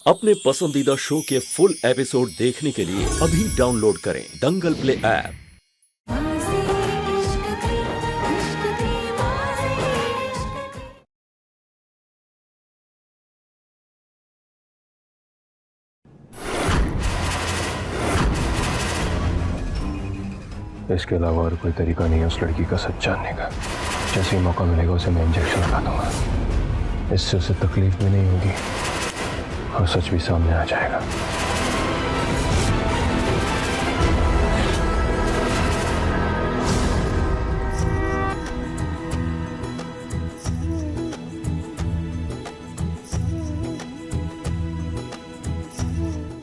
अपने पसंदीदा शो के फुल एपिसोड देखने के लिए अभी डाउनलोड करें दंगल प्ले ऐप। इसके अलावा और कोई तरीका नहीं है उस लड़की का सच जानने का। जैसे ही मौका मिलेगा उसे मैं इंजेक्शन लगा दूंगा। इससे उसे तकलीफ भी नहीं होगी और सच भी सामने आ जाएगा।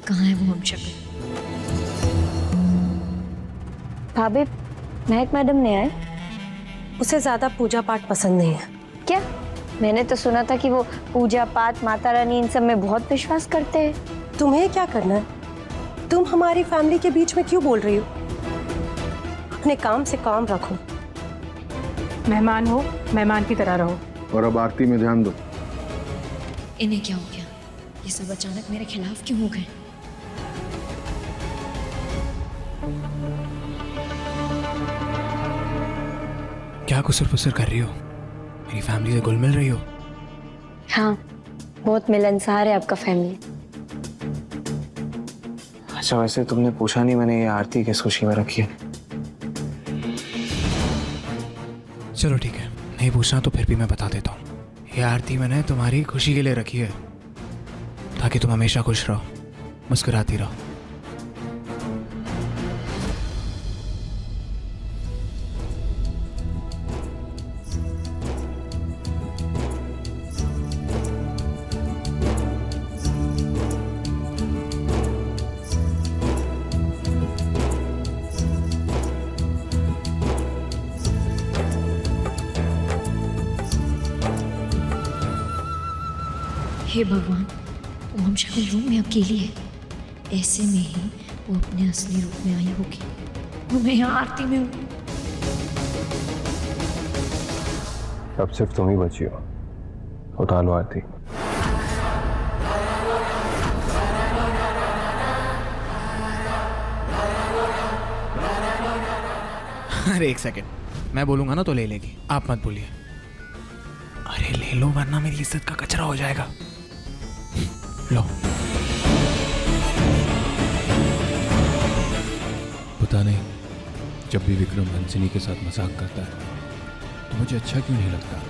कहाँ है वो हमशक्ल? भाभी, महक मैडम ने आए। उसे ज्यादा पूजा पाठ पसंद नहीं है। क्या? मैंने तो सुना था कि वो पूजा पाठ, माता रानी, इन सब में बहुत विश्वास करते हैं। तुम्हें क्या करना है? तुम हमारी फैमिली के बीच में क्यों बोल रही हो? अपने काम से काम रखो। मेहमान हो, मेहमान की तरह रहो। और अब आरती में ध्यान दो। इन्हें क्या हो गया? ये सब अचानक मेरे खिलाफ क्यों हो गए? क्या कुसर फुसर कर रही हो? मेरी फैमिली से घुल मिल रही हो? हाँ, बहुत मिलनसार है आपका फैमिली। अच्छा, वैसे तुमने पूछा नहीं मैंने ये आरती किस खुशी में रखी है। चलो ठीक है, नहीं पूछना तो फिर भी मैं बता देता हूँ। ये आरती मैंने तुम्हारी खुशी के लिए रखी है, ताकि तुम हमेशा खुश रहो, मुस्कुराती रहो। हे भगवान, वो हमशक्ल रूम में अकेली है। ऐसे में ही वो अपने असली रूप में आई होगी। वो मैं यहाँ आरती में हूँ। अब सिर्फ तुम ही बची हो। उठा लो आरती। अरे एक सेकंड, मैं बोलूंगा ना तो ले लेगी, आप मत बोलिए। अरे ले लो वरना मेरी इज्जत का कचरा हो जाएगा। लो। पता नहीं, जब भी विक्रम हंसिनी के साथ मजाक करता है तो मुझे अच्छा क्यों नहीं लगता।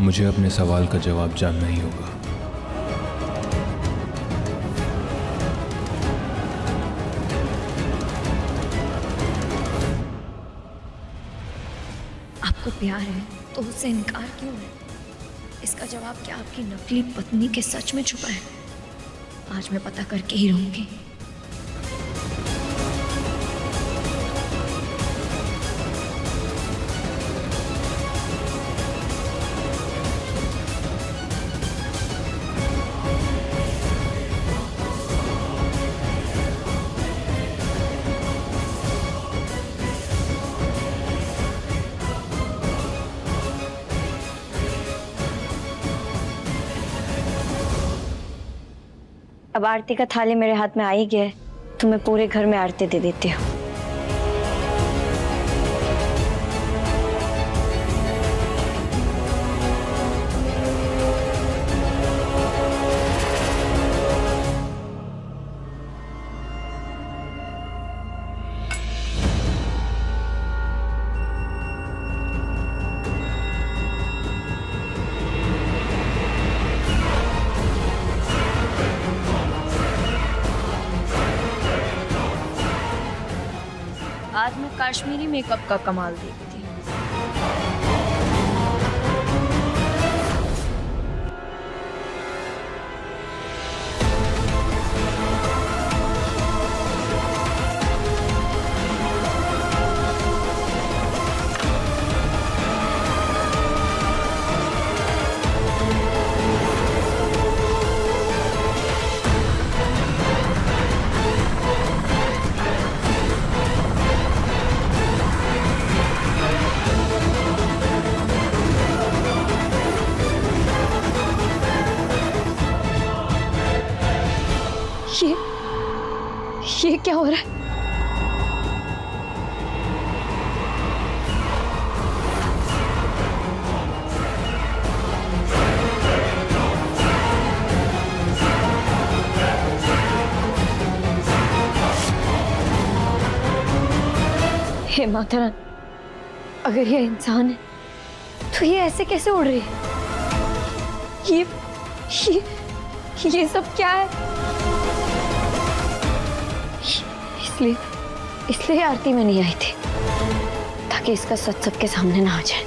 मुझे अपने सवाल का जवाब जानना ही होगा। आपको प्यार है तो उससे इनकार क्यों है? इसका जवाब क्या आपकी नकली पत्नी के सच में छुपा है? आज मैं पता करके ही रहूंगी। अब आरती का थाली मेरे हाथ में आ ही गया है, तो मैं पूरे घर में आरती दे देती हूँ। आज मैं कश्मीरी मेकअप का कमाल देखती हूँ। क्या हो रहा है? हे माता रानी, अगर ये इंसान है तो ये ऐसे कैसे उड़ रही है? ये सब क्या है? इसलिए आरती में नहीं आई थी, ताकि इसका सच सबके सामने ना आ जाए।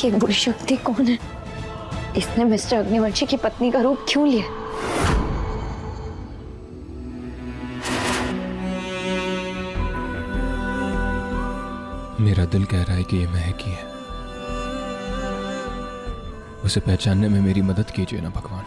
ये बुरी शक्ति कौन है? इसने मिस्टर अग्निवंशी की पत्नी का रूप क्यों लिया? मेरा दिल कह रहा है कि ये महक ही है। उसे पहचानने में मेरी मदद कीजिए ना भगवान।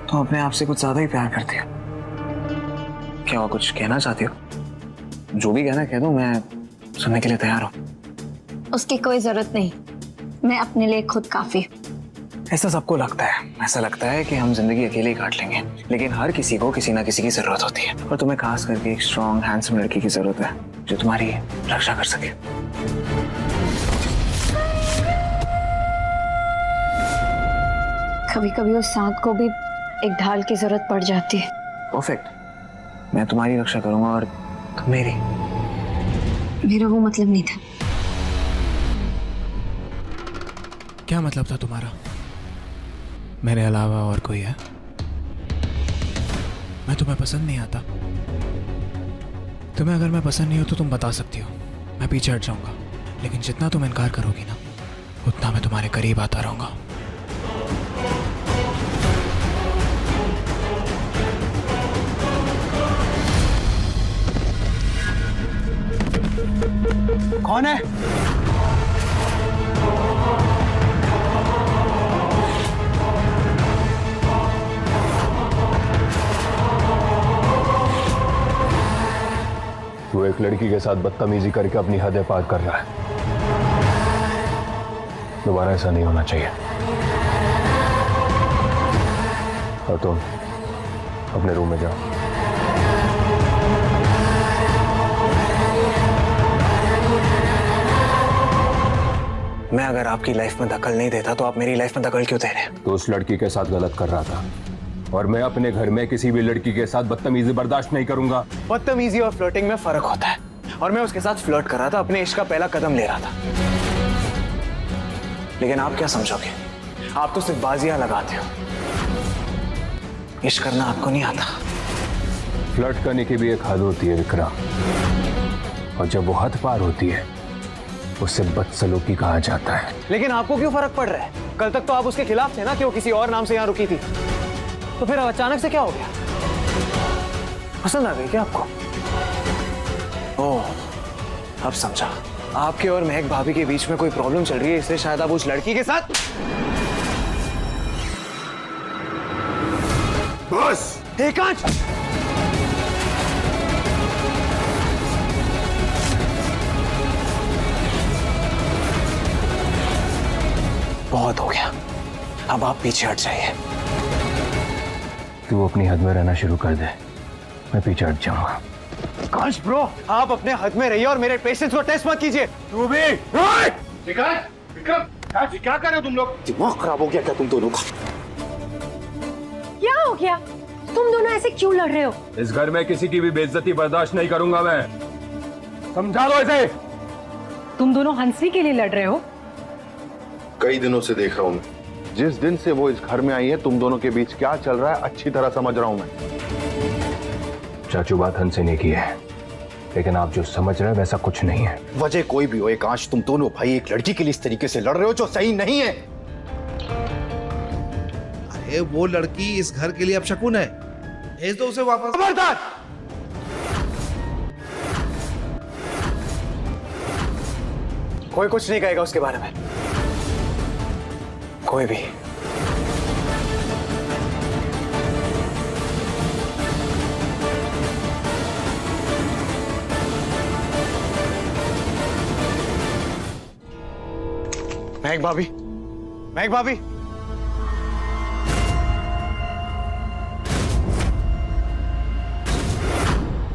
तो अपने आप से कुछ ज्यादा ही प्यार करती हो क्या? और कुछ कहना चाहती हो? जो भी कहना कह दो, मैं सुनने के लिए तैयार हूँ। उसकी कोई जरूरत नहीं, मैं अपने लिए खुद काफी हूँ। ऐसा सबको लगता है, ऐसा लगता है कि हम जिंदगी अकेले ही काट लेंगे, लेकिन हर किसी को किसी ना किसी की जरूरत होती है, और तुम्हें खास करके एक स्ट्रॉन्ग हैंडसम लड़की की जरूरत है जो तुम्हारी रक्षा कर सके। कभी कभी उस सांप को भी एक ढाल की जरूरत पड़ जाती है। परफेक्ट, मैं तुम्हारी रक्षा करूंगा और तुम मेरी। मेरा वो मतलब नहीं था। क्या मतलब था तुम्हारा? मेरे अलावा और कोई है? मैं तुम्हें पसंद नहीं आता? तुम्हें अगर मैं पसंद नहीं हो तो तुम बता सकती हो, मैं पीछे हट जाऊंगा, लेकिन जितना तुम इनकार करोगी ना, उतना मैं तुम्हारे करीब आता रहूंगा। कौन है? वो एक लड़की के साथ बदतमीजी करके अपनी हदें पार कर रहा है। दोबारा ऐसा नहीं होना चाहिए। और तुम अपने रूम में जाओ। मैं अगर आपकी लाइफ में दखल नहीं देता तो आप मेरी लाइफ में दखल क्यों दे रहे हैं? तो उस लड़की के साथ गलत कर रहा था, और मैं अपने घर में किसी भी लड़की के साथ बदतमीजी बर्दाश्त नहीं करूंगा। बदतमीजी और फ्लर्टिंग में फर्क होता है, और मैं उसके साथ फ्लर्ट कर रहा था, अपने इश्क का पहला कदम ले रहा था। लेकिन आप क्या समझोगे? आप तो सिर्फ बाजियां लगाते हो, इश्क करना आपको नहीं आता। फ्लर्ट करने की भी एक हद होती है विक्रम, और जब वो हद पार होती है उसे बदसलूकी कहा जाता है। लेकिन आपको क्यों फर्क पड़ रहा है? कल तक तो आप उसके खिलाफ थे ना कि वो किसी और नाम से यहाँ रुकी थी, तो फिर अचानक से क्या हो गया? पसंद आ गई क्या आपको? ओह, अब समझा। आपके और महक भाभी के बीच में कोई प्रॉब्लम चल रही है, इसलिए शायद आप उस लड़की के साथ। बस एकांश, बहुत हो गया, अब आप पीछे हट जाइए। तू अपनी हद में रहना शुरू कर दे, मैं पीछे हट जाऊंगा। काश ब्रो, आप अपने हद में रहिए और मेरे पेशेंस को टेस्ट मत कीजिए। तू भी विक्रम, क्या कर रहे हो तुम लोग? दिमाग खराब हो गया क्या तुम दोनों का? क्या हो गया? तुम दोनों ऐसे क्यों लड़ रहे हो? इस घर में किसी की भी बेइज्जती बर्दाश्त नहीं करूंगा मैं, समझा लो इसे। तुम दोनों हंसनी के लिए लड़ रहे हो? कई दिनों से देख रहा हूँ, जिस दिन से वो इस घर में आई है, तुम दोनों के बीच क्या चल रहा है अच्छी तरह समझ रहा हूँ मैं। चाचू बात हंसने की है, लेकिन आप जो समझ रहे हैं वैसा कुछ नहीं है। वजह कोई भी हो एकांश, तुम दोनों भाई एक लड़की के लिए इस तरीके से लड़ रहे हो जो सही नहीं है। वो लड़की इस घर के लिए अब शकुन है। भेज दो उसे वापस। खबरदार! कोई कुछ नहीं कहेगा उसके बारे में, कोई भी। महक भाभी, महक भाभी,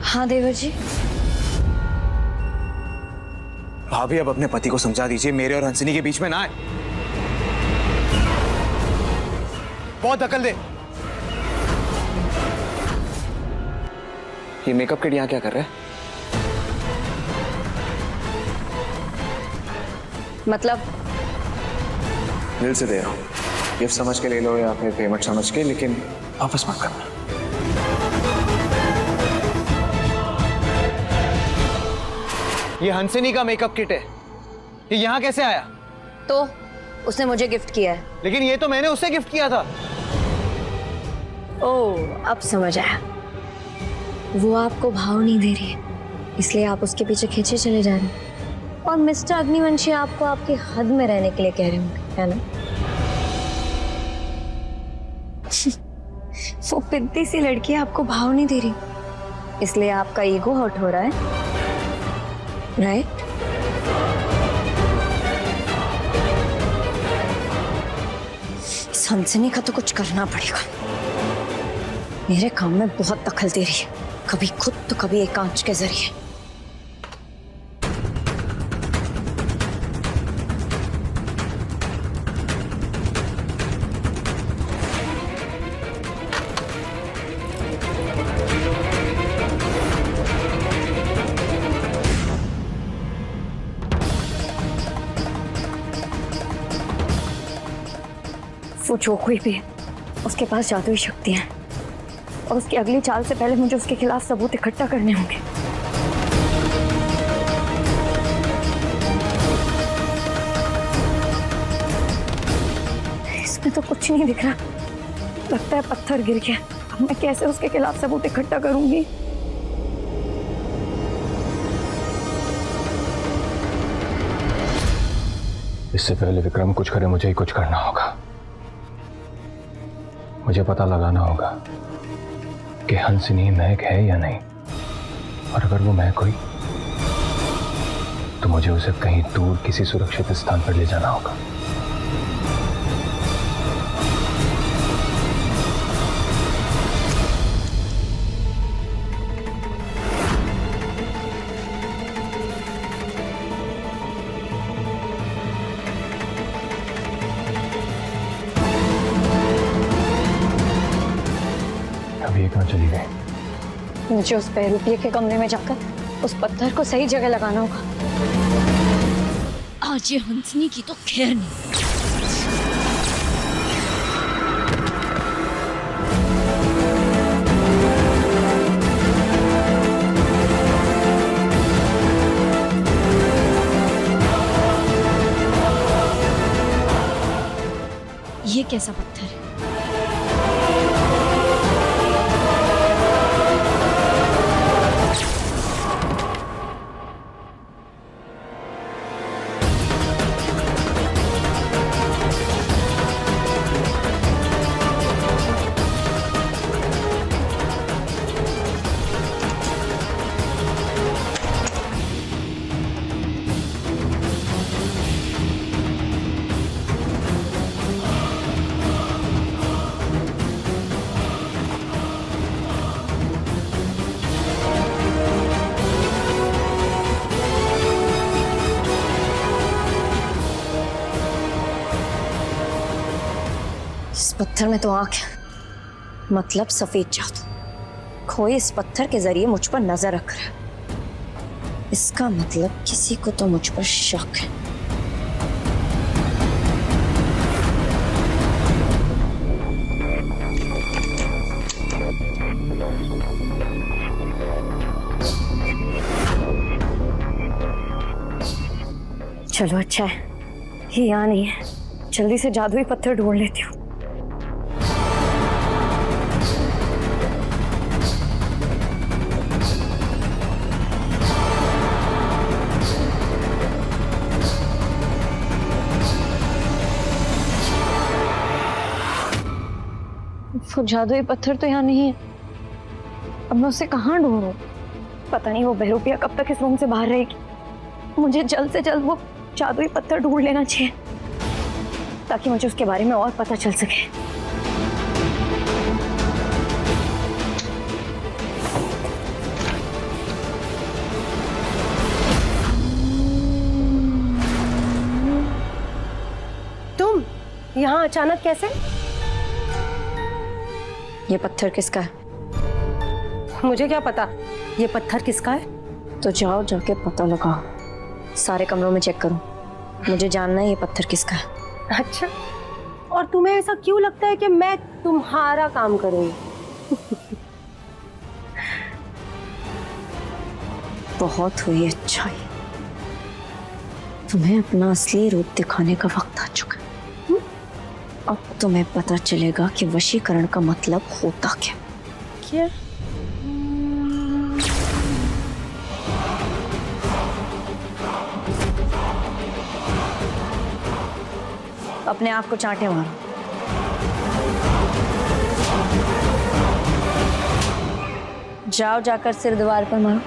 हाँ देवर जी। भाभी अब अपने पति को समझा दीजिए मेरे और हंसिनी के बीच में ना आए। बहुत अकल दे। ये मेकअप किट यहाँ क्या कर रहा है? मतलब दिल से दे रहा हूँ, गिफ्ट समझ के ले लो या फिर पेमेंट समझ के, लेकिन वापस मत करना। ये हंसिनी का मेकअप किट है, ये यहाँ कैसे आया? तो उसने मुझे गिफ्ट किया है। लेकिन ये तो मैंने उससे गिफ्ट किया था। ओह, अब समझ आया। वो आपको भाव नहीं दे रही है, इसलिए आप उसके पीछे खींचे चले जा रहे हैं। और मिस्टर अग्निवंशी आपको आपकी हद में रहने के लिए कह रहे होंगे, है ना? वो पिद्दी सी लड़की आपको भाव नहीं दे रही, इसलिए आपका ईगो हर्ट हो रहा है, राइट? हंसिनी का तो कुछ करना पड़ेगा। मेरे काम में बहुत दखल दे रही है, कभी खुद तो कभी एकांश के जरिए। वो जो कोई भी है, उसके पास जादुई शक्तियां हैं और उसकी अगली चाल से पहले मुझे उसके खिलाफ सबूत इकट्ठा करने होंगे। इसमें तो कुछ नहीं दिख रहा, लगता है पत्थर गिर गया। अब मैं कैसे उसके खिलाफ सबूत इकट्ठा करूंगी? इससे पहले विक्रम कुछ करे, मुझे ही कुछ करना होगा। मुझे पता लगाना होगा कि हंसिनी महक है या नहीं, और अगर वो महक हुई तो मुझे उसे कहीं दूर किसी सुरक्षित स्थान पर ले जाना होगा। चली गई। मुझे उस पैरूपिये के कमरे में जाकर उस पत्थर को सही जगह लगाना होगा। आज ये हंसनी की तो खैर नहीं। ये कैसा पत्थर है? इस पत्थर में तो आंख है, मतलब सफेद जादू। कोई इस पत्थर के जरिए मुझ पर नजर रख रहा है। इसका मतलब किसी को तो मुझ पर शक है। चलो अच्छा है, ये यहाँ नहीं है। जल्दी से जादुई पत्थर ढूंढ लेती हूँ। वो जादुई पत्थर तो यहाँ नहीं है। अब मैं उसे कहाँ ढूंढूं? पता नहीं वो बहरूपिया कब तक इस रूम से बाहर रहेगी। मुझे जल्द से जल्द वो जादुई पत्थर ढूंढ लेना चाहिए ताकि मुझे उसके बारे में और पता चल सके। तुम यहाँ अचानक कैसे? ये पत्थर किसका है? मुझे क्या पता ये पत्थर किसका है। तो जाओ जाके पता लगाओ, सारे कमरों में चेक करो, मुझे जानना है ये पत्थर किसका है। अच्छा, और तुम्हें ऐसा क्यों लगता है कि मैं तुम्हारा काम करूंगी? बहुत हुई अच्छाई, तुम्हें अपना असली रूप दिखाने का वक्त आ चुका है। अब तुम्हें पता चलेगा कि वशीकरण का मतलब होता क्या। क्या? अपने आप को चांटे मारो। जाओ जाकर सिर दीवार पर मारो।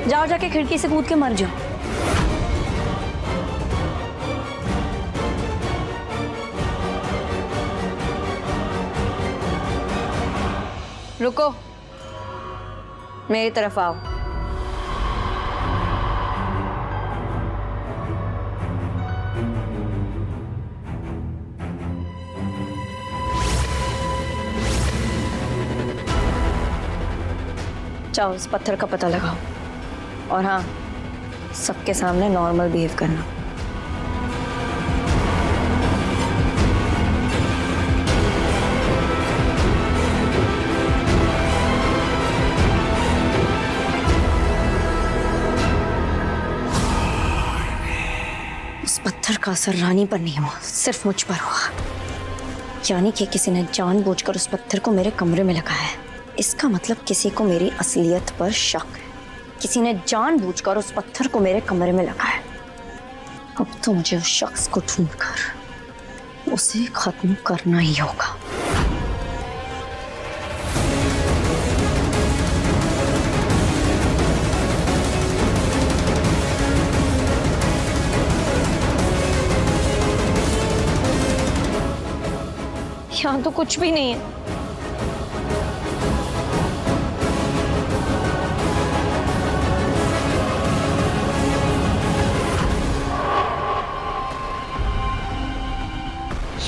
जाओ जाके खिड़की से कूद के मर जाओ। रुको, मेरी तरफ आओ। जाओ उस पत्थर का पता लगाओ, और हाँ, सबके सामने नॉर्मल बिहेव करना। उस पत्थर का असर रानी पर नहीं हुआ, सिर्फ मुझ पर हुआ। यानी कि किसी ने जानबूझकर उस पत्थर को मेरे कमरे में लगाया है। इसका मतलब किसी को मेरी असलियत पर शक है। किसी ने जानबूझकर उस पत्थर को मेरे कमरे में लगाया। अब तो मुझे उस शख्स को ढूंढकर उसे खत्म करना ही होगा। यहाँ तो कुछ भी नहीं है।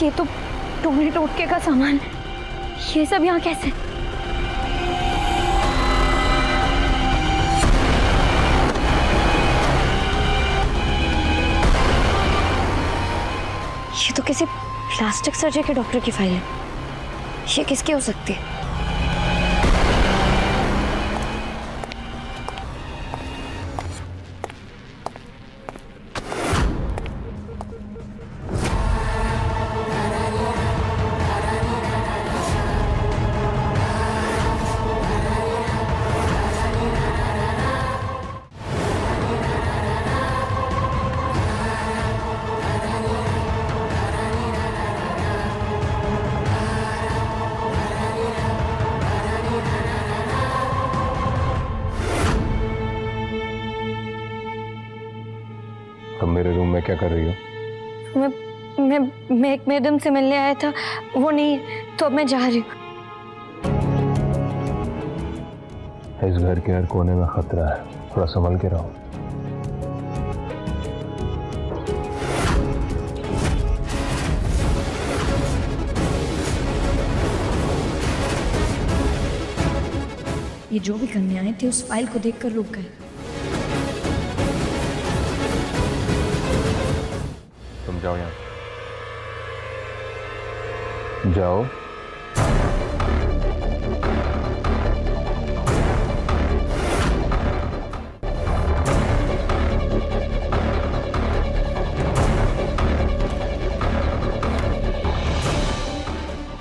ये तो टोने टोटके का सामान है। ये सब यहाँ कैसे? ये तो किसी प्लास्टिक सर्जरी के डॉक्टर की फाइल है। ये किसकी हो सकती है? तुम मेरे रूम में क्या कर रही हो? मैं एक मैडम से मिलने आया था, वो नहीं, तो अब मैं जा रही हूँ। इस घर के हर कोने में खतरा है, थोड़ा संभल के रहो। ये जो भी करने आए थे उस फाइल को देखकर रुक गए। तुम जाओ यहाँ, जाओ।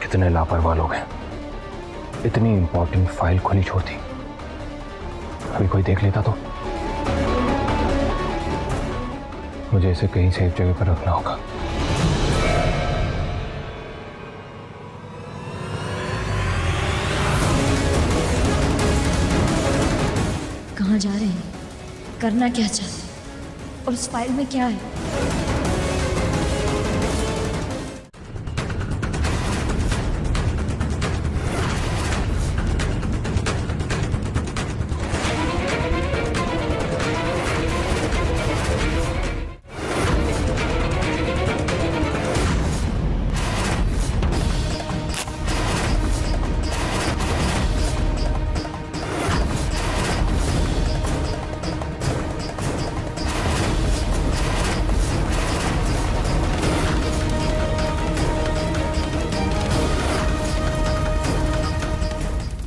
कितने लापरवाह लोग हैं, इतनी इंपॉर्टेंट फाइल खुली छोड़ दी। अभी कोई देख लेता तो मुझे इसे कहीं सेफ जगह पर रखना होगा। कहाँ जा रहे हैं, करना क्या चाहते हैं, और उस फाइल में क्या है?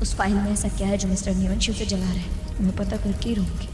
उस फाइल में ऐसा क्या है जो मिस्टर निवंशी उसे जला रहे हैं? मैं पता करके ही रहूंगी।